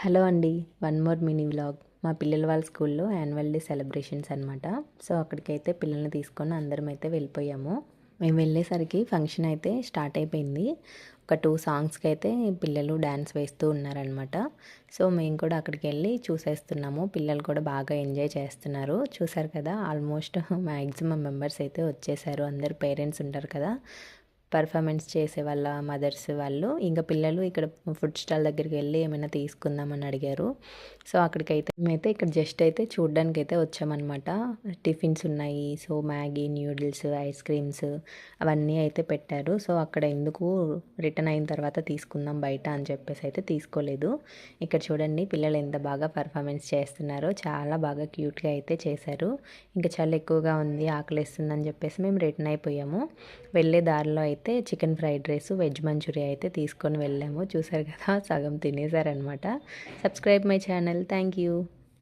Hello అండి. One more mini vlog. మా పిల్లల వాళ్ళ స్కూల్లో యాన్యువల్ డే సెలబ్రేషన్స్ అనమాట. సో అక్కడికైతే పిల్లల్ని తీసుకొని అందరం అయితే వెళ్ళిపోయాము. మేము వెళ్ళేసరికి ఫంక్షన్ అయితే స్టార్ట్ అయిపోయింది. ఒక 2 సాంగ్స్కి అయితే పిల్లలు డ్యాన్స్ వేస్తూ ఉన్నారనమాట. సో మేము కూడా అక్కడికి వెళ్ళి చూసేస్తున్నాము. పిల్లలు కూడా బాగా ఎంజాయ్ చేస్తున్నారు. చూసారు కదా, ఆల్మోస్ట్ మ్యాక్సిమం మెంబర్స్ అయితే వచ్చేసారు. అందరు పేరెంట్స్ ఉంటారు కదా, పర్ఫార్మెన్స్ చేసే వాళ్ళ మదర్స్ వాళ్ళు. ఇంకా పిల్లలు ఇక్కడ ఫుడ్ స్టాల్ దగ్గరికి వెళ్ళి ఏమైనా తీసుకుందామని అడిగారు. సో అక్కడికైతే మేమైతే ఇక్కడ జస్ట్ అయితే చూడ్డానికి అయితే వచ్చామన్నమాట. టిఫిన్స్ ఉన్నాయి. So Maggi, noodles, ice creams అవన్నీ అయితే పెట్టారు. సో అక్కడ ఎందుకు, రిటర్న్ అయిన తర్వాత తీసుకుందాం బయట అని చెప్పేసి అయితే తీసుకోలేదు. ఇక్కడ చూడండి పిల్లలు ఎంత బాగా పర్ఫార్మెన్స్ చేస్తున్నారో, చాలా బాగా క్యూట్గా అయితే చేశారు. ఇంకా చాలా ఎక్కువగా ఉంది, ఆకలిస్తుందని చెప్పేసి మేము రిటర్న్ అయిపోయాము. వెళ్ళే దారిలో అయితే chicken fried rice, veg manchuria అయితే తీసుకొని వెళ్ళాము. చూసారు కదా, సగం తినేసారనమాట. Subscribe my channel. Thank you.